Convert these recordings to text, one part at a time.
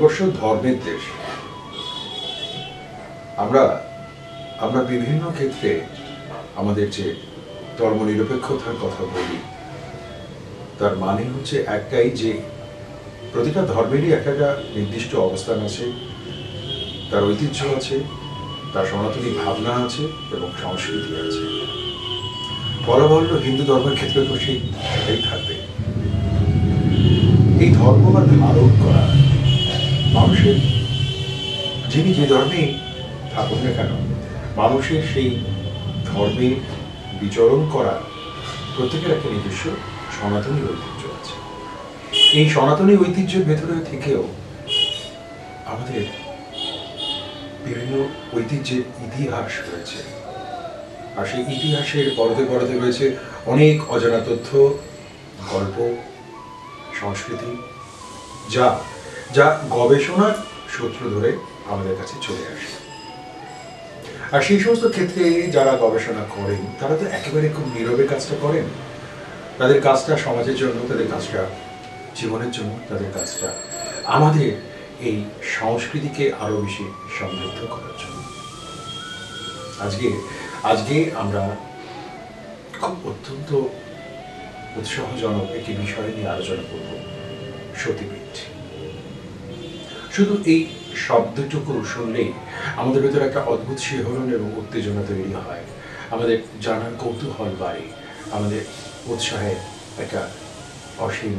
ভারতবর্ষ ধর্মের দেশ। আমরা আমরা বিভিন্ন ক্ষেত্রে আমাদের যে ধর্মনিরপেক্ষতার কথা বলি, তার মানে হচ্ছে একটাই যে প্রতিটা ধর্মেরই একটা নির্দিষ্ট অবস্থান আছে, তার ঐতিহ্য আছে, তার সনাতনী ভাবনা আছে এবং সংস্কৃতি আছে। বলা বাহুল্য হিন্দু ধর্মের ক্ষেত্রে তো সেটাই থাকবে। এই ধর্মবাদ ধারণ করা মানুষের, যিনি যে ধর্মেই থাকুন না কেন, মানুষের সেই ধর্মে বিচরণ করা প্রত্যেকের একটা নিজস্ব সনাতনী ঐতিহ্য আছে। এই সনাতনী ঐতিহ্যের ভেতরে থেকেও আমাদের বিভিন্ন ঐতিহ্যের ইতিহাস রয়েছে, আর সেই ইতিহাসের পরতে পরতে রয়েছে অনেক অজানা তথ্য, গল্প, সংস্কৃতি, যা যা গবেষণার সূত্র ধরে আমাদের কাছে চলে আসে। আর সেই সমস্ত ক্ষেত্রে যারা গবেষণা করেন তারা তো একেবারে খুব নীরবে কাজটা করেন। তাদের কাজটা সমাজের জন্য, তাদের কাজটা জীবনের জন্য, তাদের কাজটা আমাদের এই সংস্কৃতিকে আরো বেশি সমৃদ্ধ করার জন্য। আজকে আমরা খুব অত্যন্ত উৎসাহজনক একটি বিষয় নিয়ে আলোচনা করব, সতীপীঠ। শুধু এই শব্দটুকু শুনলেই আমাদের ভেতরে একটা অদ্ভুত শিহরণ এবং উত্তেজনা তৈরি হয়, আমাদের জানার কৌতূহল বাড়ে, আমাদের উৎসাহে একটা অসীম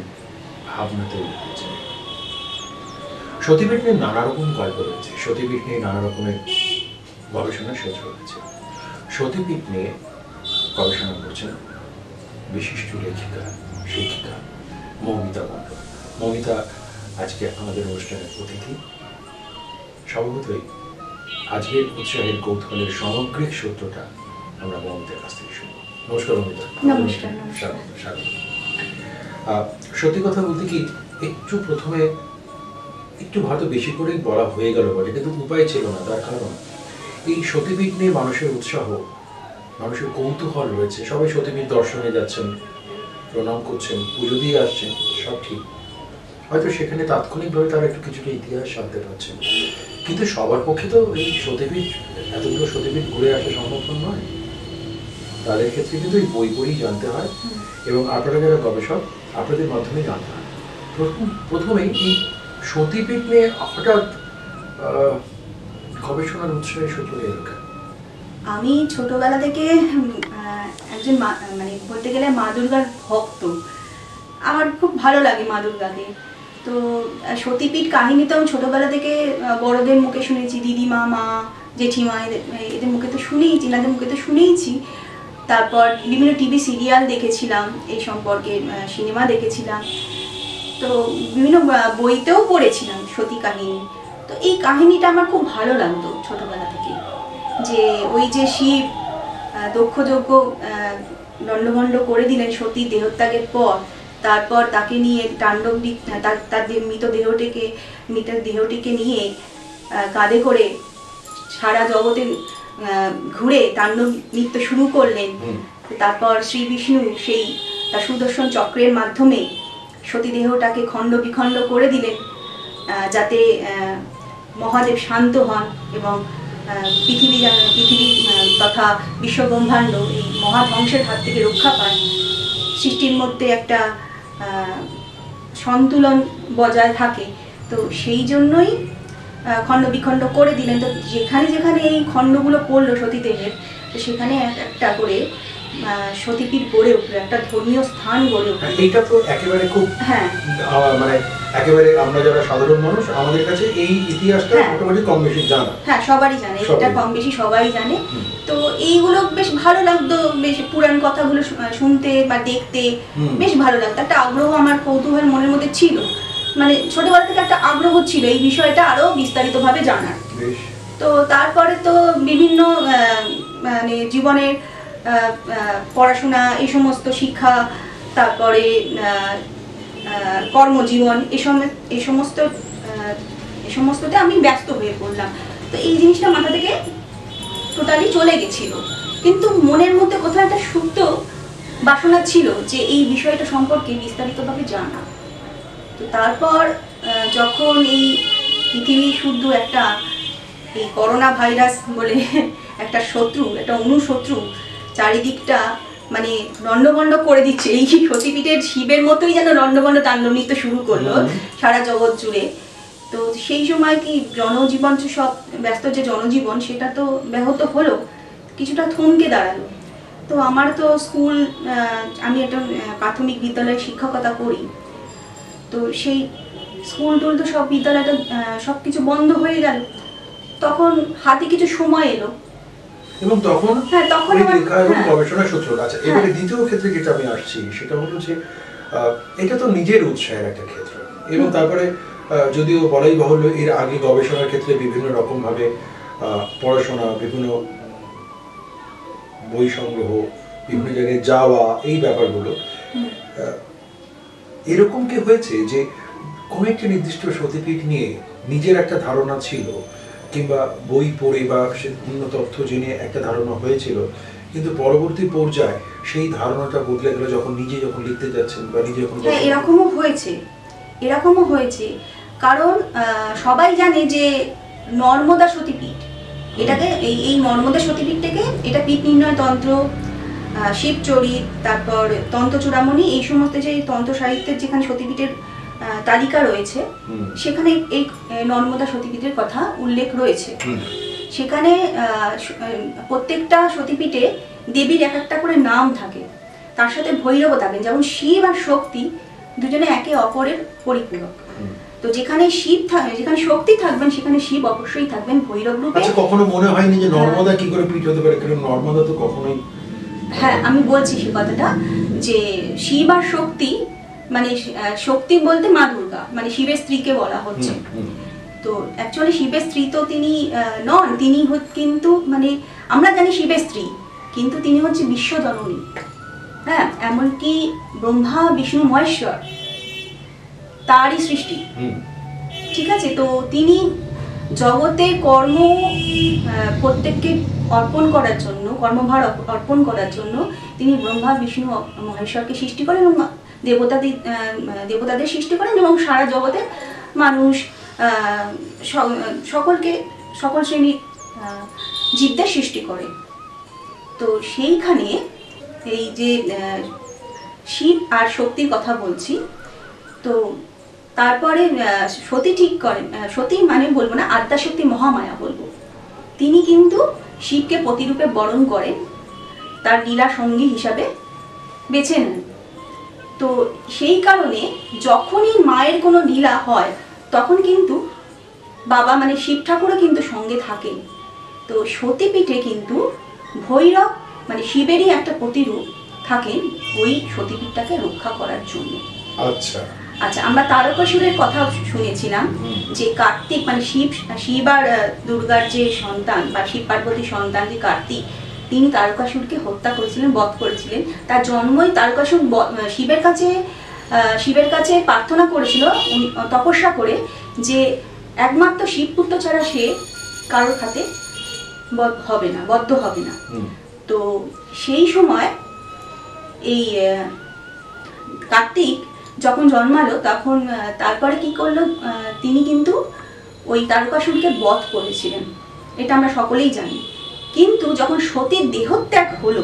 ভাবনা তৈরি হয়েছে। সতীপীঠ নিয়ে নানা রকম গল্প রয়েছে, সতীপীঠ নিয়ে নানা রকমের গবেষণার সূত্র রয়েছে। সতীপীঠ নিয়ে গবেষণা করছেন বিশিষ্ট লেখিকা, শিক্ষিকা মৌমিতা মণ্ডল। মৌমিতা আজকে আমাদের অনুষ্ঠানের অতিথি। স্বভাবতই আজকের উৎসাহের কৌতূহলের সামগ্রিক সূত্রটা আমরা মৌমিতার কাছ থেকে শুনব। নমস্কার মৌমিতা। নমস্কার। স্বাগত। সত্যি কথা বলতে কি, একটু প্রথমে একটু হয়তো বেশি করেই বলা হয়ে গেল বলে, কিন্তু উপায় ছিল না। তার কারণ এই সতীপীঠ নিয়ে মানুষের উৎসাহ, মানুষের কৌতূহল রয়েছে। সবাই সতীপীঠ দর্শনে যাচ্ছেন, প্রণাম করছেন, পুজো দিয়ে আসছেন, সব ঠিক। হয়তো সেখানে তাৎক্ষণিকভাবে তারা একটু কিছুটা ইতিহাস জানতে পারছেন, কিন্তু সবার পক্ষে তো এই সতীপীঠ, এতগুলো সতীপীঠ ঘুরে আসা সম্ভব নয়। তাদের ক্ষেত্রে কিন্তু এই বই পড়েই জানতে হয়, এবং আপনারা যারা গবেষক, আপনাদের মাধ্যমে জানতে হয়। প্রথমে এই সতীপীঠ নিয়ে হঠাৎ গবেষণার উৎসাহে সূত্রে এলো। আমি ছোটবেলা থেকে একজন মানে বলতে গেলে মা দুর্গার ভক্ত। আমার খুব ভালো লাগে মা দুর্গাকে। তো সতীপীঠ কাহিনী তো আমি ছোটবেলা থেকে বড়দের মুখে শুনেছি, দিদিমা, মা, জেঠিমা, এদের মুখে তো শুনেইছি, এনাদের মুখে তো শুনেইছি। তারপর বিভিন্ন টিভি সিরিয়াল দেখেছিলাম এই সম্পর্কে, সিনেমা দেখেছিলাম, তো বিভিন্ন বইতেও পড়েছিলাম সতী কাহিনী। তো এই কাহিনীটা আমার খুব ভালো লাগতো ছোটবেলা থেকে, যে ওই যে শিব দক্ষযজ্ঞ দণ্ডভণ্ড করে দিলেন সতী দেহত্যাগের পর, তারপর তাকে নিয়ে তাণ্ডব, তার মৃতদেহটিকে নিয়ে কাঁধে করে সারা জগতে ঘুরে তাণ্ডব নৃত্য শুরু করলেন। তারপর শ্রী বিষ্ণু সেই তার সুদর্শন চক্রের মাধ্যমে সতীদেহটাকে খণ্ড বিখণ্ড করে দিলেন, যাতে মহাদেব শান্ত হন এবং পৃথিবী তথা বিশ্বব্রহ্মাণ্ড এই মহাধ্বংসের হাত থেকে রক্ষা পায়, সৃষ্টির মধ্যে একটা সন্তুলন বজায় থাকে। তো সেই জন্যই খণ্ড বিখণ্ড করে দিলেন। তো যেখানে যেখানে এই খণ্ডগুলো পড়লো সতীদেহের, তো সেখানে একটা করে সতীপীঠ গড়ে উঠলো, একটা ধর্মীয় স্থান গড়ে উঠলো। এইটা তো একেবারে খুব, হ্যাঁ, মানে একেবারে আমরা যারা সাধারণ মানুষ, আমাদের কাছে এই ইতিহাসটা মোটামুটি কম বেশি জানা। হ্যাঁ, সবারই জানে, এটা কম বেশি সবাই জানে। তো এইগুলো বেশ ভালো লাগতো, বেশ পুরাণ কথাগুলো শুনতে বা দেখতে বেশ ভালো লাগতো। একটা আগ্রহ, আমার কৌতূহল মনের মধ্যে ছিল, মানে ছোটবেলা থেকে একটা আগ্রহ ছিল এই বিষয়টা আরো বিস্তারিতভাবে জানার। তো তারপরে তো বিভিন্ন মানে জীবনের পড়াশোনা, এই সমস্ত শিক্ষা, তারপরে কর্মজীবন, এই সমস্ততে আমি ব্যস্ত হয়ে পড়লাম। তো এই জিনিসটা মাথা থেকে টোটালি চলে গেছিল, কিন্তু মনের মধ্যে কোথাও একটা সুপ্ত বাসনা ছিল যে এই বিষয়টা সম্পর্কে বিস্তারিতভাবে জানা। তো তারপর যখন এই পৃথিবী শুদ্ধ একটা এই করোনা ভাইরাস বলে একটা শত্রু, একটা অনুশত্রু চারিদিকটা মানে রণ্ডভণ্ড করে দিচ্ছে। এই সতীপীঠের শিবের মতোই যেন রণ্ডভণ্ড তাণ্ডব নৃত্য শুরু করলো সারা জগৎ জুড়ে। তো সেই সময় কি জনজীবন, সব ব্যস্ত যে জনজীবন, সেটা তো ব্যাহত হলো, কিছুটা থমকে দাঁড়ালো। তো আমার তো স্কুল, আমি একটা প্রাথমিক বিদ্যালয়ে শিক্ষকতা করি, তো সেই স্কুল টুল তো সব বিদ্যালয়টা সব কিছু বন্ধ হয়ে গেল। তখন হাতে কিছু সময় এলো এবং তখন তখন লেখা এবং গবেষণা সূত্র। আচ্ছা, এবারে দ্বিতীয় ক্ষেত্রে যেটা আমি আসছি সেটা হলো যে এটা তো নিজের উৎসাহের একটা ক্ষেত্র, এবং তারপরে যদিও বলাই বাহুল্য এর আগে গবেষণার ক্ষেত্রে বিভিন্ন রকম ভাবে পড়াশোনা, বিভিন্ন বই সংগ্রহ, বিভিন্ন জায়গায় যাওয়া, এই ব্যাপারগুলো এরকম কি হয়েছে যে কোন একটি নির্দিষ্ট সতীপীঠ নিয়ে নিজের একটা ধারণা ছিল, কিংবা বই পড়ে বা বিভিন্ন তথ্য জেনে একটা ধারণা হয়েছিল, কিন্তু পরবর্তী পর্যায়ে সেই ধারণাটা বদলে গেল যখন লিখতে যাচ্ছেন বা নিজে যখন? এরকমও হয়েছে কারণ সবাই জানে যে নর্মদা সতীপীঠ, এটাকে এই নর্মদা সতীপীঠটাকে, এটা পীঠ নির্ণয় তন্ত্র, শিবচরিত, তারপর তন্ত্র চূড়ামণি, এই সমস্ত যে তন্ত্র সাহিত্যের যেখানে সতীপীঠের তালিকা রয়েছে, সেখানে এই নর্মদা সতীপীঠের কথা উল্লেখ রয়েছে। সেখানে প্রত্যেকটা সতীপীঠে দেবীর এক একটা করে নাম থাকে, তার সাথে ভৈরব থাকেন। যেমন শিব আর শক্তি দুজনে একে অপরের পরিপূরক। তো যেখানে যেখানে শক্তি থাকবেন সেখানে শিব অবশ্যই থাকবেন ভৈরব রূপে। আচ্ছা, কখনো মনে হয়নি যে নর্মদা কি করে পীঠ হতে পারে? কারণ নর্মদা তো কখনোই। হ্যাঁ, আমি বলছি সে কথাটা, যে শিব আর শক্তি, মানে শক্তি বলতে মা দুর্গা, মানে শিবের স্ত্রীকে বলা হচ্ছে। তো অ্যাকচুয়ালি শিবের স্ত্রী তো তিনি নন, তিনি কিন্তু মানে আমরা জানি শিবের স্ত্রী, কিন্তু তিনি হচ্ছে বিশ্বজননী। হ্যাঁ, এমনকি ব্রহ্মা বিষ্ণু মহেশ্বর তারই সৃষ্টি, ঠিক আছে। তো তিনি জগতের কর্ম প্রত্যেককে অর্পণ করার জন্য, কর্মভার অর্পণ করার জন্য তিনি ব্রহ্মা বিষ্ণু মহেশ্বরকে সৃষ্টি করেন এবং দেবতাদের সৃষ্টি করেন, এবং সারা জগতের মানুষ, সকল শ্রেণীর জীবদের সৃষ্টি করে। তো সেইখানে এই যে শিব আর শক্তির কথা বলছি, তো তারপরে সতী ঠিক করেন, সতী মানে বলবো না, আদ্যাশক্তি মহামায়া বলবো, তিনি কিন্তু শিবকে প্রতিরূপে বরণ করেন, তার লীলা সঙ্গী হিসাবে বেছে নেন। তো সেই কারণে যখনই মায়ের কোনো লীলা হয় তখন কিন্তু বাবা মানে শিব ঠাকুরও কিন্তু সঙ্গে থাকেন। তো সতীপীঠে কিন্তু ভৈরব মানে শিবেরই একটা প্রতিরূপ থাকেন ওই সতীপীঠটাকে রক্ষা করার জন্য। আচ্ছা আচ্ছা, আমরা তারকাসুরের কথা শুনেছিলাম যে কার্তিক মানে শিব আর দুর্গার যে সন্তান বা শিব পার্বতীর সন্তান যে কার্তিক, তিনি তারকাসুরকে হত্যা করেছিলেন, বধ করেছিলেন। তার জন্মই তারকাসুর শিবের কাছে প্রার্থনা করেছিল তপস্যা করে যে একমাত্র শিবপুত্র ছাড়া সে কারোর হাতে বদ্ধ হবে না। তো সেই সময় এই কার্তিক যখন জন্মালো তখন তারপরে কি করলো, তিনি কিন্তু ওই তারকাসুরকে বধ করেছিলেন, এটা আমরা সকলেই জানি। কিন্তু যখন সতীর দেহত্যাগ হলো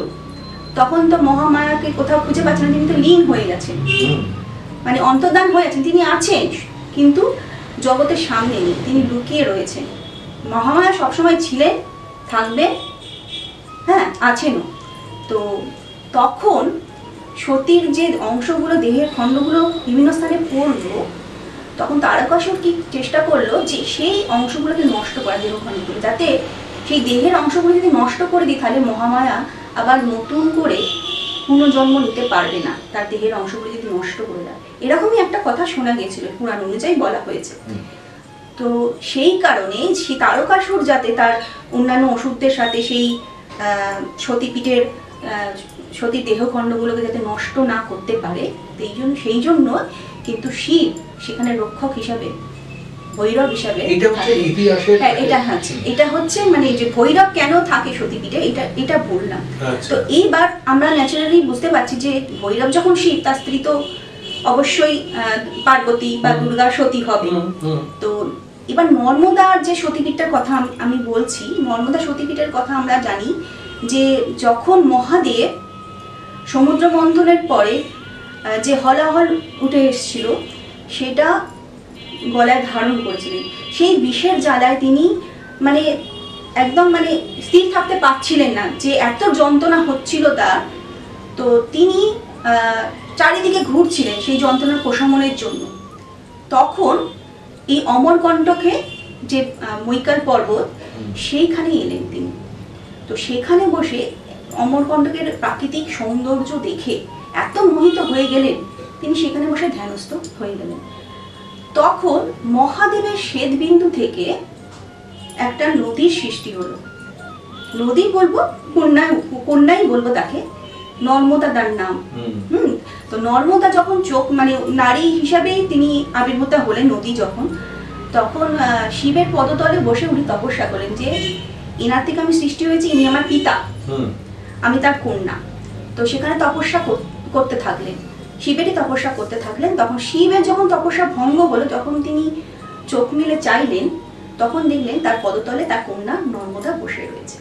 তখন তো মহামায়াকে কোথাও খুঁজে পাচ্ছেন না, তিনি তো লীন হয়ে গেছেন, মানে অন্তর্ধান হয়ে আছেন। তিনি আছেন কিন্তু জগতের সামনে নেই, তিনি লুকিয়ে রয়েছেন। মহামায়া সবসময় ছিলেন, থাকবেন, হ্যাঁ আছেনও। তো তখন সতীর যে অংশগুলো, দেহের খণ্ডগুলো বিভিন্ন স্থানে পড়লো, তখন তারকাসুর কি চেষ্টা করলো যে সেই অংশগুলোকে নষ্ট করা, দেহ খণ্ডগুলো, যাতে সেই দেহের অংশগুলো যদি নষ্ট করে দিই তাহলে মহামায়া আবার নতুন করে পুনর্জন্ম নিতে পারবে না, তার দেহের অংশগুলো যদি নষ্ট করে দেয়। এরকমই একটা কথা শোনা গিয়েছিল, পুরাণ অনুযায়ী বলা হয়েছে। তো সেই কারণে সেই তারকাসুর যাতে তার অন্যান্য ওষুধদের সাথে সেই সতীপীঠের সতীর দেহখণ্ডগুলোকে যাতে নষ্ট না করতে পারে, সেই জন্য কিন্তু শিব সেখানে রক্ষক হিসাবে, ভৈরব হিসাবে, এটা হচ্ছে মানে যে ভৈরব কেন থাকে সতীপীঠে, এটা বললাম। তো এইবার আমরা ন্যাচারালি বুঝতে পারছি যে ভৈরব যখন শিব, তার স্ত্রী তো অবশ্যই পার্বতী বা দুর্গা সতী হবে। তো এবার নর্মদার যে সতীপীঠটার কথা আমি বলছি, নর্মদা সতীপীঠের কথা আমরা জানি যে যখন মহাদেব সমুদ্র মন্থনের পরে যে হলাহল উঠে এসেছিল সেটা গলায় ধারণ করেছিলেন। সেই বিষের জ্বালায় তিনি মানে একদম মানে স্থির থাকতে পারছিলেন না, যে এত যন্ত্রণা হচ্ছিল তার। তো তিনি চারিদিকে ঘুরছিলেন সেই যন্ত্রণার প্রশমনের জন্য। তখন এই অমরকণ্টকে যে মৈকাল পর্বত সেইখানে এলেন তিনি। তো সেখানে বসে অমরকণ্টকের প্রাকৃতিক সৌন্দর্য দেখে এত মোহিত হয়ে গেলেন, তিনি সেখানে বসে ধ্যানস্থ হয়ে গেলেন। তখন মহাদেবের শ্বেতবিন্দু থেকে একটা নদীর সৃষ্টি হলো। নদী বলবো, কন্যাই বলবো তাকে, নর্মদা তার নাম। তো নর্মদা যখন চোখ মানে নারী হিসাবেই তিনি আবির্ভূত হলেন, নদী যখন, তখন শিবের পদতলে বসে উনি তপস্যা করেন যে এনার থেকে আমি সৃষ্টি হয়েছি, ইনি আমার পিতা, আমি তার কন্যা। তো সেখানে তপস্যা করতে থাকলেন, শিবেরই তপস্যা করতে থাকলেন। তখন শিবের যখন তপস্যা ভঙ্গ হলো, যখন তিনি চোখ মিলে চাইলেন, তখন দেখলেন তার পদতলে তার কন্যা নর্মদা বসে রয়েছে।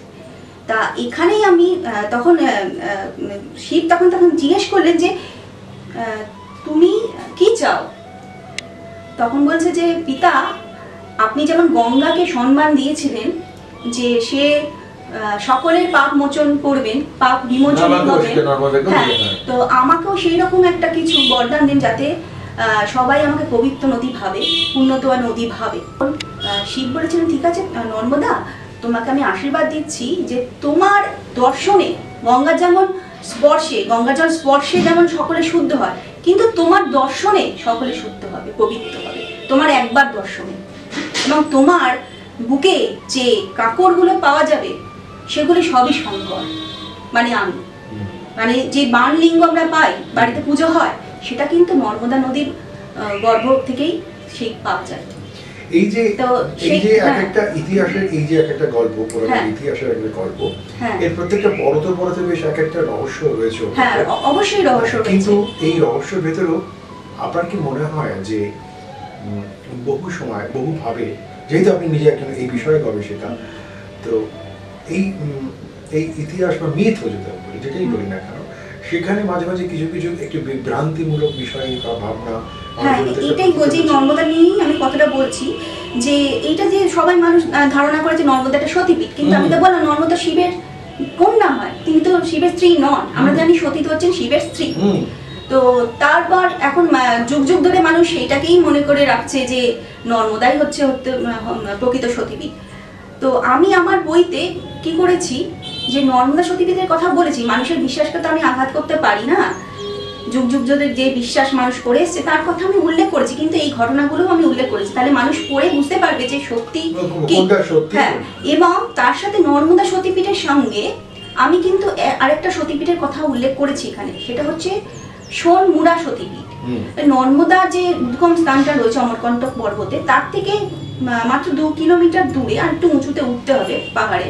তা এখানেই আমি তখন শিব তখন জিজ্ঞেস করলেন যে তুমি কি চাও? তখন বলছে যে পিতা, আপনি যেমন গঙ্গাকে সম্মান দিয়েছিলেন যে সে সকলের পাপ মোচন করবেন, পাপ বিমোচন করবেন, হ্যাঁ, তো আমাকেও সেই রকম একটা কিছু বরদান দিন যাতে সবাই আমাকে পবিত্র নদী ভাবে, পুণ্যতোয়া নদী ভাবে। শিব বলেছিলেন ঠিক আছে নর্মদা, তোমাকে আমি আশীর্বাদ দিচ্ছি যে তোমার দর্শনে গঙ্গার যেমন স্পর্শে, গঙ্গাজল স্পর্শে যেমন সকলে শুদ্ধ হয়, কিন্তু তোমার দর্শনে সকলে শুদ্ধ হবে, পবিত্র হবে, তোমার একবার দর্শনে। এবং তোমার বুকে যে কাঁকড়গুলো পাওয়া যাবে সেগুলি সবই শঙ্কর, মানে আমি, মানে যে বাণলিঙ্গ আমরা পাই, বাড়িতে পুজো হয়, সেটা কিন্তু নর্মদা নদীর গর্ভ থেকেই সেই পাওয়া যায়। এই যে এক একটা ইতিহাসের, এই যে এক একটা গল্প, পুরানো ইতিহাসের একটা গল্প, এর প্রত্যেকটা পরতে পরতে বেশ এক একটা রহস্য রয়েছে। হ্যাঁ, অবশ্যই রহস্য রয়েছে। কিন্তু এই রহস্যের ভেতরেও আপনার কি মনে হয় যে বহু সময় বহু ভাবে, যেহেতু আপনি নিজে একজন এই বিষয়ে গবেষিকা, তো এই ইতিহাস বা মিথ যদি বলি, যেটাই বলি না কেন, সেখানে মাঝে মাঝে কিছু কিছু একটু বিভ্রান্তিমূলক বিষয় বা ভাবনা, হ্যাঁ, এটাই বলছি, নর্মদা নিয়েই আমি কথাটা বলছি যে এইটা যে সবাই মানুষ ধারণা করে যে নর্মদা একটা সতীপীঠ, কিন্তু আমি তো বললাম নর্মদা শিবের কন্যা হয়, তিনি তো শিবের স্ত্রী নন। আমরা জানি সতী তো হচ্ছেন শিবের স্ত্রী। তো তারপর এখন যুগ যুগ ধরে মানুষ সেইটাকেই মনে করে রাখছে যে নর্মদাই হচ্ছে প্রকৃত সতীপীঠ। তো আমি আমার বইতে কি করেছি যে নর্মদা সতীপীঠের কথা বলেছি, মানুষের বিশ্বাসকে তো আমি আঘাত করতে পারি না, যুগ যুগ ধরে যে বিশ্বাস মানুষ করে এসছে তার কথা আমি উল্লেখ করেছি, কিন্তু এই ঘটনাগুলোও আমি উল্লেখ করেছি, তাহলে মানুষ পড়ে বুঝতে পারবে যে সত্যি কি। হ্যাঁ, এবং তার সাথে নর্মদা সতীপীঠের সঙ্গে আমি কিন্তু আরেকটা সতীপীঠের কথা উল্লেখ করেছি এখানে, সেটা হচ্ছে সোনমুড়া সতীপীঠ। নর্মদা যে উদ্গম স্থানটা রয়েছে অমরকণ্টক পর্বতে, তার থেকে মাত্র 2 কিলোমিটার দূরে আর একটু উঁচুতে উঠতে হবে পাহাড়ে,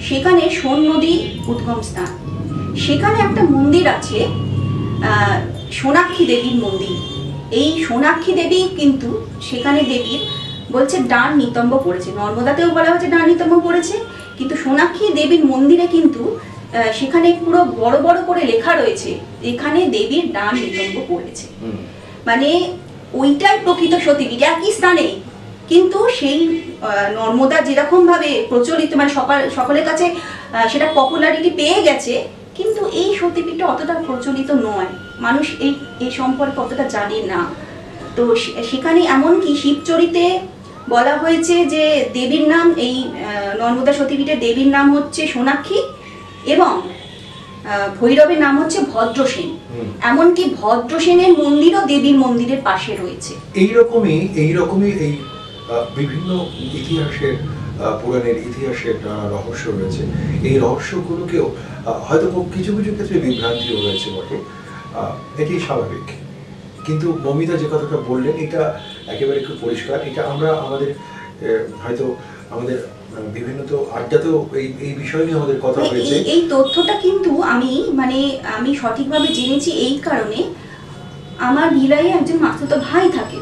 সেখানে সোন নদী উদ্গম স্থান। সেখানে একটা মন্দির আছে, সোনাক্ষী দেবীর মন্দির। এই সোনাক্ষী দেবী কিন্তু সেখানে দেবীর বলছে ডান নিতম্ব পড়েছে, নর্মদাতেও বলা হচ্ছে ডান নিতম্ব পড়েছে, কিন্তু সোনাক্ষী দেবীর মন্দিরে কিন্তু সেখানে পুরো বড় বড় করে লেখা রয়েছে এখানে দেবীর ডান নিতম্ব পড়েছে। মানে ওইটাই প্রকৃত সতীপীঠ, একই স্থানে, কিন্তু সেই নর্মদা যেরকম ভাবে প্রচলিত, মানে সকলের কাছে সেটা পপুলারিটি পেয়ে গেছে, কিন্তু এই সতীপীঠটা অতটা প্রচলিত নয়, মানুষ এই সম্পর্কে অতটা জানে না। তো সেখানে এমনকি শিবচরিতে বলা হয়েছে যে দেবীর নাম, এই নর্মদা সতীপীঠের দেবীর নাম হচ্ছে সোনাক্ষী এবং ভৈরবের নাম হচ্ছে ভদ্রসেন। এমনকি ভদ্রসেনের মন্দিরও দেবীর মন্দিরের পাশে রয়েছে। এইরকমই এই বিভিন্ন ইতিহাসের, পুরাণের ইতিহাসের নানা রহস্য রয়েছে। এই রহস্যগুলোকেও হয়তো কিছু কিছু ক্ষেত্রে বিভ্রান্তিও রয়েছে বটে, এটি স্বাভাবিক। কিন্তু মমিতা যে কথাটা বললেন এটা একেবারে খুব পরিষ্কার। এটা আমরা আমাদের হয়তো আমাদের বিভিন্ন তো আড্ডাতেও এই বিষয় নিয়ে আমাদের কথা হয়েছে। এই তথ্যটা কিন্তু আমি সঠিকভাবে জেনেছি এই কারণে, আমার ভিলায় একজন মাস্তুতো ভাই থাকে,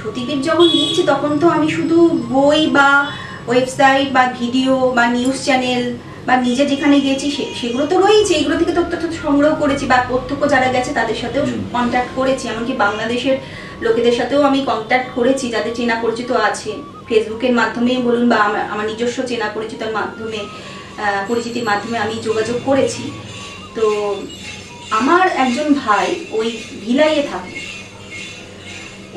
সতীপীঠ যখন লিখছি তখন তো আমি শুধু বই বা ওয়েবসাইট বা ভিডিও বা নিউজ চ্যানেল বা নিজে যেখানে গেছি সেগুলো তো রয়েছে, এগুলো থেকে তথ্য সংগ্রহ করেছি, বা প্রত্যক্ষ যারা গেছে তাদের সাথেও কন্ট্যাক্ট করেছি, এমনকি বাংলাদেশের লোকেদের সাথেও আমি কন্ট্যাক্ট করেছি যাদের চেনা পরিচিত আছে, ফেসবুকের মাধ্যমেই বলুন বা আমার নিজস্ব চেনা পরিচিতের মাধ্যমে পরিচিতির মাধ্যমে আমি যোগাযোগ করেছি। তো আমার একজন ভাই ওই ভিলাইয়ে থাকে,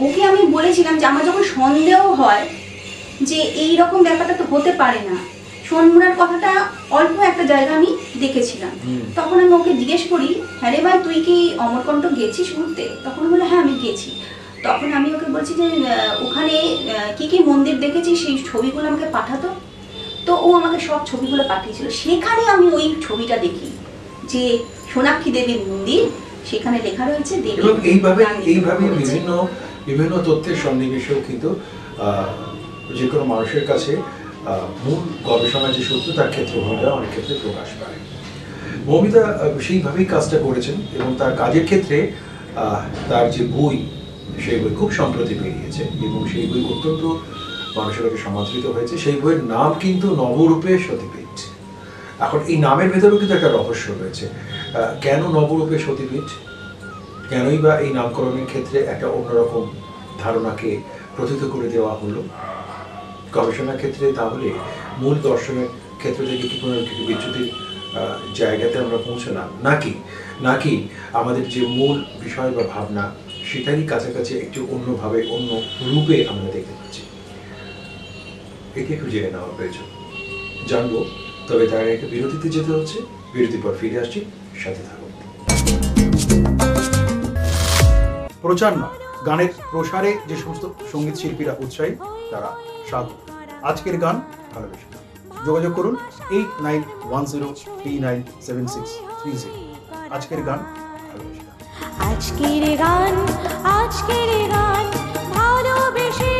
ওকে আমি বলেছিলাম যে আমার যখন সন্দেহ হয় যে এই রকম ব্যাপারটা তো হতে পারে না, সোনমুড়ার কথাটা অল্প একটা জায়গা আমি দেখেছিলাম, তখন আমি ওকে জিজ্ঞেস করি, হ্যাঁ রে ভাই তুই কি অমরকণ্টক গেছিস ঘুরতে? তখন বলে হ্যাঁ আমি গেছি। তখন আমি ওকে বলছি যে ওখানে কি কি মন্দির দেখেছিস সেই ছবিগুলো আমাকে পাঠাতো। তো ও আমাকে সব ছবিগুলো পাঠিয়েছিল, সেখানে আমি ওই ছবিটা দেখি যে সোনাক্ষী দেবীর মন্দির, সেখানে লেখা রয়েছে দেবী। এবং এইভাবে বিভিন্ন তথ্যের সন্নিবেশেও কিন্তু যে কোনো মানুষের কাছে মূল গবেষণা যে সত্য তার ক্ষেত্রফলটা অনেক ক্ষেত্রে প্রকাশ পায়। মৌমিতা সেইভাবেই কাজটা করেছেন এবং তার কাজের ক্ষেত্রে তার যে বই, সেই বই খুব সম্প্রতি বেরিয়েছে এবং সেই বই অত্যন্ত মানুষের কাছে সমাদৃত হয়েছে। সেই বইয়ের নাম কিন্তু নবরূপে সতীপীঠ। এখন এই নামের ভেতরেও কিন্তু একটা রহস্য রয়েছে। কেন নবরূপে সতীপীঠ, কেনই বা এই নামকরণের ক্ষেত্রে একটা অন্যরকম ধারণাকে প্রথিত করে দেওয়া হলো গবেষণার ক্ষেত্রে? তাহলে মূল দর্শনের ক্ষেত্র থেকে কি কোনো কিছু বিচ্যুতির জায়গাতে আমরা পৌঁছলাম, নাকি আমাদের যে মূল বিষয় বা ভাবনা সেটারই কাছাকাছি একটু অন্যভাবে অন্য রূপে আমরা দেখতে পাচ্ছি? এটি একটু জেনে নেওয়া প্রয়োজন, জানবো। তবে তার একটা বিরতিতে যেতে হচ্ছে, বিরতির পর ফিরে আসছি, সাথে থাকুন। প্রচার নয়, গানের প্রসারে যে সমস্ত সঙ্গীত শিল্পীরা উৎসাহী তারা সাধু। আজকের গান ভালোবেসে যোগাযোগ করুন 8910397630। আজকের গান ভালোবেসে। আজকের গান ভালোবেসে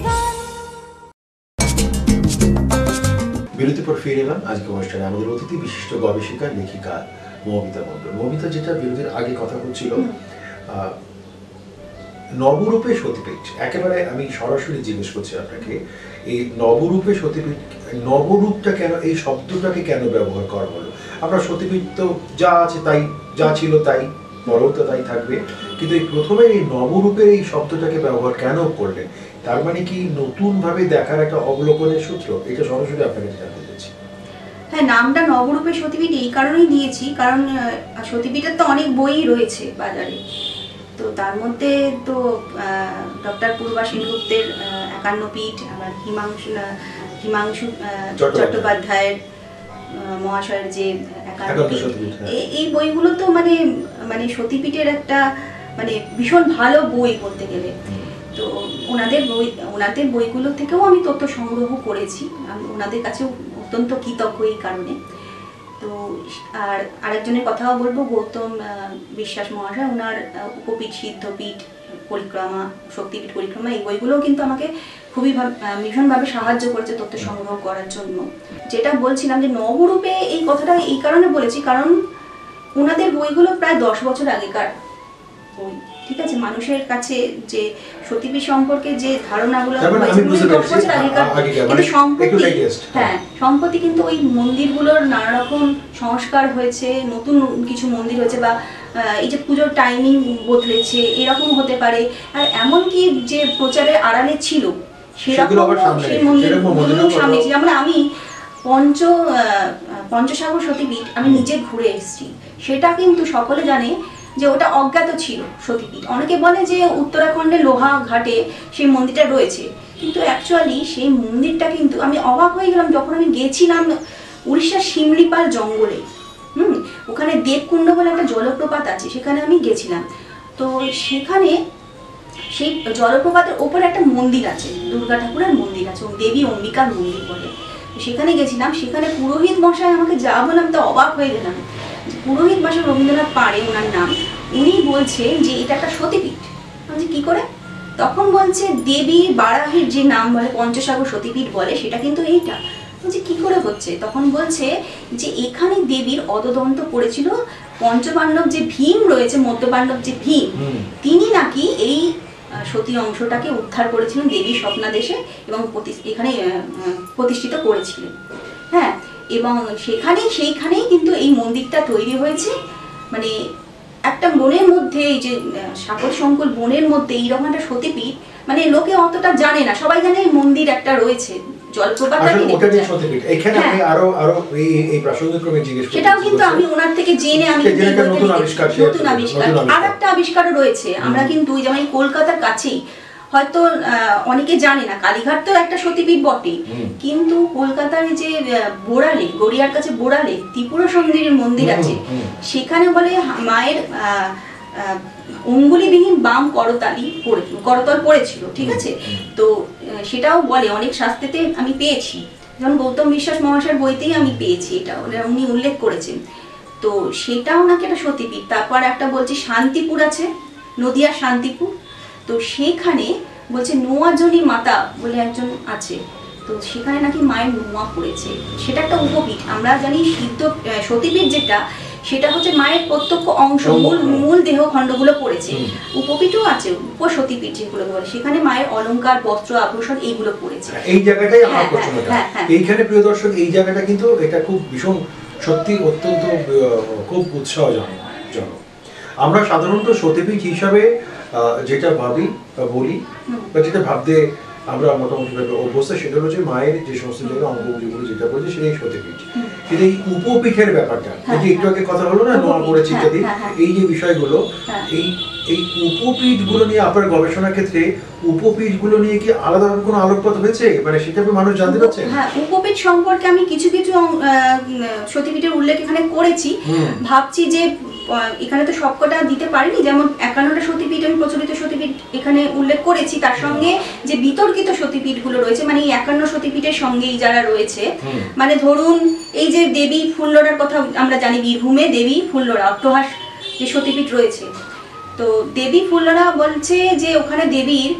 গান। বিরতির পর ফিরে এলাম। আজকে অনুষ্ঠানে আমাদের অতিথি বিশিষ্ট গবেষিকা লেখিকা মৌমিতা মণ্ডল। মৌমিতা, যেটা বিরতির আগে কথা হচ্ছিল, নবরূপে সতীপীঠ, একেবারে আমি সরাসরি জিজ্ঞেস করছি আপনাকে, এই নবরূপে সতীপীঠ, নবরূপটা কেন, এই শব্দটাকে কেন ব্যবহার করা হলো? আমরা সতীপীঠ তো যা আছে তাই, যা ছিল তাই, পরেও তো তাই থাকবে, কিন্তু এই প্রথমে এই নবরূপের এই শব্দটাকে ব্যবহার কেন করলেন? তার মানে কি নতুন ভাবে দেখার একটা অবলোকনের সূত্র? এটা সরাসরি আপনাকে জানতে চাইছি। হ্যাঁ, নামটা নবরূপে সতীপীঠ এই কারণেই দিয়েছি, কারণ সতীপীঠের তো অনেক বই রয়েছে বাজারে। তো তার মধ্যে তো ডক্টর পূর্বা সেনগুপ্তের 51 পীঠ, আবার হিমাংশু চট্টোপাধ্যায়ের মহাশয়ের যে 51 পীঠ, এই বইগুলো তো মানে সতীপীঠের একটা মানে ভীষণ ভালো বই বলতে গেলে। তো ওনাদের বইগুলো থেকেও আমি তথ্য সংগ্রহ করেছি, আমি ওনাদের কাছেও অত্যন্ত কৃতজ্ঞ এই কারণে। তো আর আরেকজনের কথাও বলবো, গৌতম বিশ্বাস মহাশয়, ওনার উপপীঠ, সিদ্ধপীঠ পরিক্রমা, শক্তিপীঠ পরিক্রমা, এই বইগুলোও কিন্তু আমাকে খুবই ভীষণভাবে সাহায্য করেছে তথ্য সংগ্রহ করার জন্য। যেটা বলছিলাম যে নবরূপে এই কথাটা এই কারণে বলেছি, কারণ ওনাদের বইগুলো প্রায় 10 বছর আগেকার বই, ঠিক আছে? মানুষের কাছে যে সতীপীঠ সম্পর্কে যে ধারণাগুলো সম্প্রতি কিন্তু ওই মন্দিরগুলোর নানা রকম সংস্কার হয়েছে, নতুন কিছু মন্দির হয়েছে, বা এই যে পুজোর টাইমিং বদলেছে, এরকম হতে পারে। আর এমনকি যে প্রচারের আড়ালে ছিল সেরকম সেই মন্দিরগুলো সামনে, যেমন আমি পঞ্চসাগর সতীপীঠ আমি নিজে ঘুরে এসেছি, সেটা কিন্তু সকলে জানে যে ওটা অজ্ঞাত ছিল সতীপীঠ। অনেকে বলে যে উত্তরাখণ্ডের লোহা ঘাটে সেই মন্দিরটা রয়েছে, কিন্তু অ্যাকচুয়ালি সেই মন্দিরটা কিন্তু আমি অবাক হয়ে গেলাম যখন আমি গেছিলাম উড়িষ্যার শিমলিপাল জঙ্গলে। ওখানে দেবকুণ্ড বলে একটা জলপ্রপাত আছে, সেখানে আমি গেছিলাম। তো সেখানে সেই জলপ্রপাতের ওপরে একটা মন্দির আছে, দুর্গা ঠাকুরের মন্দির আছে, দেবী অম্বিকার মন্দির বলে। সেখানে গেছিলাম, সেখানে পুরোহিত মশাই আমাকে যা বললাম তো অবাক হয়ে গেলাম। পুরোহিত মশাই রবীন্দ্রনাথ পাড়ে ওনার নাম, উনি বলছেন যে এটা একটা সতীপীঠ। বলছি কি করে? তখন বলছে দেবী বারাহির যে নাম বলে পঞ্চসাগর সতীপীঠ বলে, সেটা কিন্তু এইটা। বলছি কি করে হচ্ছে? তখন বলছে যে এখানে দেবীর অদদন্ত পড়েছিল, পঞ্চপাণ্ডব যে ভীম রয়েছে, মধ্যপাণ্ডব যে ভীম, তিনি নাকি এই সতী অংশটাকে উদ্ধার করেছিলেন দেবী স্বপ্নাদেশে এবং এখানে প্রতিষ্ঠিত করেছিলেন। হ্যাঁ, এবং সেইখানেই কিন্তু এই মন্দিরটা তৈরি হয়েছে। মানে একটা বনের মধ্যে, এই যে সাগর সংকুল বনের মধ্যে এইরকম একটা সতীপীঠ, মানে লোকে অতটা জানে না, সবাই জানে এই মন্দির একটা রয়েছে, জলপ্রপাতটাকে ওটা যে সতীপীঠ এখানে আপনি আরো এই প্রাসঙ্গিক ক্রমে জিজ্ঞেস করতে, সেটাও কিন্তু আমি ওনার থেকে জেনে আমি নতুন আবিষ্কার আর একটা আবিষ্কারও রয়েছে। আমরা কিন্তু যেমন কলকাতার কাছেই, হয়তো অনেকে জানে না, কালীঘাট তো একটা সতীপীঠ বটে, কিন্তু কলকাতার যে বোড়ালে, গড়িয়ার কাছে বোড়ালে ত্রিপুরা সুন্দরীর মন্দির আছে, সেখানে বলে মায়ের অঙ্গুলিবিহীন বাম করতল পড়েছিল, ঠিক আছে। তো সেটাও বলে অনেক শাস্ত্রেতে আমি পেয়েছি, যেমন গৌতম বিশ্বাস মহাশয়ের বইতেই আমি পেয়েছি, এটা উনি উল্লেখ করেছেন। তো সেটাও নাকি একটা সতীপীঠ। তারপর একটা বলছি শান্তিপুর আছে, নদিয়ার শান্তিপুর, তো সেখানে বলছে নোয়াজনী মাতা বলে একজন আছে, তো সেখানে নাকি মায়ের নোয়া পড়েছে, সেটা একটা উপপীঠ। আমরা জানি সিদ্ধ সতীপীঠ যেটা, সেটা হচ্ছে মায়ের প্রত্যক্ষ অংশ, মূল দেহ খণ্ডগুলো পড়েছে। উপপীঠও আছে, উপসতীপীঠ যেগুলো বলে, সেখানে মায়ের অলংকার, বস্ত্র, আভূষণ এইগুলো পড়েছে। এই জায়গাটাই আমার প্রশ্নটা। এইখানে প্রিয় দর্শক, এই জায়গাটা কিন্তু এটা খুব ভীষণ সত্যি অত্যন্ত খুব উৎসাহজনক। আমরা সাধারণত সতীপীঠ হিসাবে যেটা ভাবি বা বলি বা যেটা ভাবতে আমরা মোটামুটি ভাবে অভ্যস্ত, সেটা হচ্ছে মায়ের যে সমস্ত জায়গায় অঙ্গগুলো যেটা বলছে সেটাই সতীপীঠ। কিন্তু এই উপপীঠের ব্যাপারটা, যে একটু আগে কথা হলো না, নোয়া পড়েছে ইত্যাদি, এই যে বিষয়গুলো, এই উপপীঠগুলো নিয়ে আপনার গবেষণার ক্ষেত্রে উপপীঠগুলো নিয়ে কি আলাদাভাবে কোনো আলোকপাত হয়েছে, মানে সেটা মানুষ জানতে পারছে? হ্যাঁ, উপপীঠ সম্পর্কে আমি কিছু সতীপীঠের উল্লেখ এখানে করেছি। ভাবছি যে এখানে তো সবকটা দিতে পারিনি, যেমন 51টা সতীপীঠ আমি প্রচলিত সতীপীঠ এখানে উল্লেখ করেছি, তার সঙ্গে যে বিতর্কিত সতীপীঠগুলো রয়েছে, মানে এই 51 সতীপীঠের সঙ্গেই যারা রয়েছে, মানে ধরুন এই যে দেবী ফুল্লরার কথা আমরা জানি, বীরভূমে দেবী ফুল্লরা অট্টহাস যে সতীপীঠ রয়েছে, তো দেবী ফুল্লরা বলছে যে ওখানে দেবীর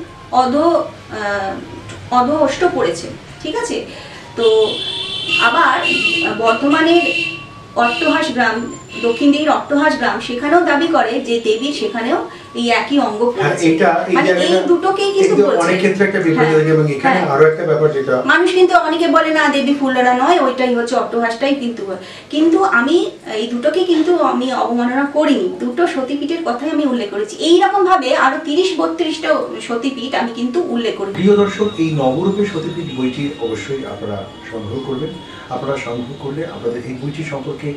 অধ অষ্ট পড়েছে, ঠিক আছে। তো আবার বর্ধমানের অট্টহাস গ্রাম, দক্ষিণ দিকের অট্টহাস গ্রাম, সেখানেও দাবি করে যে দেবীর সেখানেও এই একই অঙ্গ পড়েছে। মানে এই দুটোকেই কিন্তু অনেক ক্ষেত্রে একটা বিপরীত থাকে। এবং এখানে আরো একটা ব্যাপার যেটা মানুষ কিন্তু অনেকে বলে না দেবী ফুল্লরা নয়, ওইটাই হচ্ছে অট্টহাসটাই, কিন্তু আমি এই দুটোকে কিন্তু আমি অবমাননা করিনি, দুটো সতীপীঠের কথাই আমি উল্লেখ করেছি। এইরকম ভাবে আরো 30-32টা সতীপীঠ আমি কিন্তু উল্লেখ করি। প্রিয় দর্শক, এই নবরূপের সতীপীঠ বইটি অবশ্যই আপনারা সংগ্রহ করবেন। আপনারা সংগ্রহ করলে আপনাদের এই বইটি সম্পর্কে,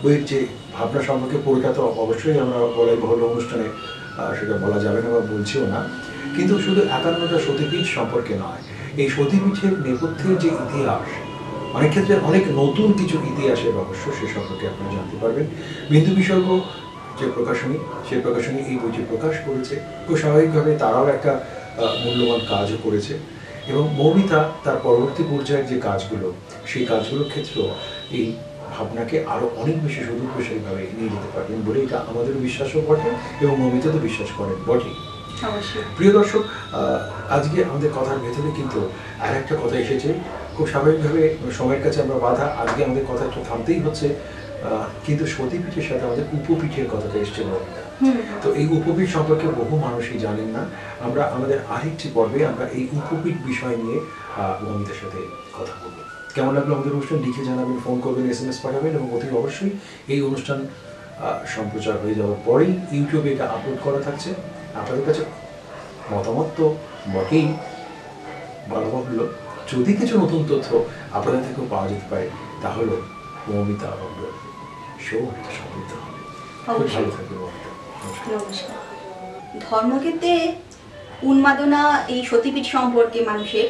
বইয়ের যে ভাবনা সম্পর্কে, পুরোটা তো অবশ্যই আমরা বলাই বহুল অনুষ্ঠানে সেটা বলা যাবে না বা বলছিও না, কিন্তু শুধু 51টা সতীপীঠ সম্পর্কে নয়, এই সতীপীঠের নেপথ্যের যে ইতিহাস, অনেক ক্ষেত্রে অনেক নতুন কিছু ইতিহাসের রহস্য, সে সম্পর্কে আপনারা জানতে পারবেন। বিন্দু বিসর্গ যে প্রকাশনী, সেই প্রকাশনী এই বইটি প্রকাশ করেছে। খুব স্বাভাবিকভাবে তারাও একটা মূল্যবান কাজও করেছে, এবং মৌমিতা তার পরবর্তী পর্যায়ের যে কাজগুলো, সেই কাজগুলোর ক্ষেত্রেও এই ভাবনাকে আরো অনেক বেশি সুদূরপ্রসারীভাবে নিয়ে যেতে পারবেন বলে এটা আমাদেরও বিশ্বাসও বটে, এবং মৌমিতা তো বিশ্বাস করেন বটে। প্রিয় দর্শক, আজকে আমাদের কথার ভেতরে কিন্তু আর একটা কথা এসেছে, খুব স্বাভাবিকভাবে সময়ের কাছে আমরা বাধা, আজকে আমাদের কথা একটু থামতেই হচ্ছে, কিন্তু সতীপীঠের সাথে আমাদের উপপীঠের কথাটা এসছে মৌমিতা। তো এই উপপীঠ সম্পর্কে বহু মানুষই জানেন না। আমরা আমাদের আরেকটি পর্বে আমরা এই উপপীঠ বিষয় নিয়ে মৌমিতার সাথে কথা বলবো। কেমন লাগলো আমাদের অনুষ্ঠান লিখে জানাবেন, ফোন করবেন, SMS পাঠাবেন, এবং অতি অবশ্যই এই অনুষ্ঠান সম্প্রচার হয়ে যাওয়ার পরেই ইউটিউবে এটা আপলোড করা থাকছে। আপনাদের কাছে মতামত তো বটেই, বলা হলো যদি কিছু নতুন তথ্য আপনাদের থেকেও পাওয়া যেতে পারে, তাহলে মৌমিতা শো একটা সমৃদ্ধ হবে। ভালো থাকবে মৌমিতা। নমস্কার। ধর্মক্ষেত্রে উন্মাদনা, এই সতীপীঠ সম্পর্কে মানুষের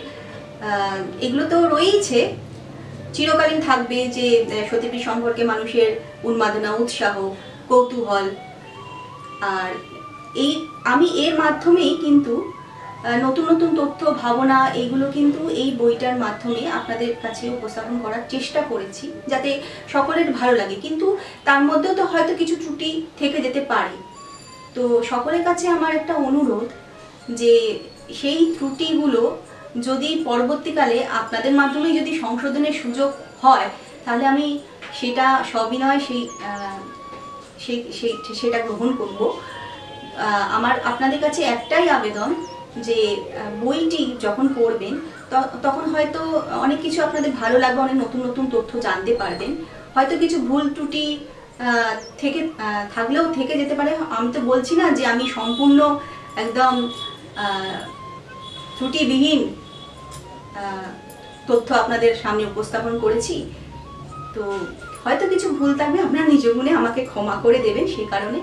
এগুলো তো রয়েইছে, চিরকালীন থাকবে যে সতীপীঠ সম্পর্কে মানুষের উন্মাদনা, উৎসাহ, কৌতূহল। আর আমি এর মাধ্যমেই কিন্তু নতুন নতুন তথ্য, ভাবনা, এইগুলো কিন্তু এই বইটার মাধ্যমে আপনাদের কাছে উপস্থাপন করার চেষ্টা করেছি, যাতে সকলের ভালো লাগে। কিন্তু তার মধ্যেও তো হয়তো কিছু ত্রুটি থেকে যেতে পারে। তো সকলের কাছে আমার একটা অনুরোধ, যে সেই ত্রুটিগুলো যদি পরবর্তীকালে আপনাদের মাধ্যমে যদি সংশোধনের সুযোগ হয়, তাহলে আমি সেটা সবিনয় সেটা গ্রহণ করব। আমার আপনাদের কাছে একটাই আবেদন যে বইটি যখন পড়বেন তখন হয়তো অনেক কিছু আপনাদের ভালো লাগবে, অনেক নতুন নতুন তথ্য জানতে পারবেন, হয়তো কিছু ভুল ত্রুটি থাকলেও থেকে যেতে পারে। আমি তো বলছি না যে আমি সম্পূর্ণ একদম ত্রুটিবিহীন তথ্য আপনাদের সামনে উপস্থাপন করেছি, তো হয়তো কিছু ভুল থাকবে, আপনারা নিজ গুণে আমাকে ক্ষমা করে দেবেন সেই কারণে।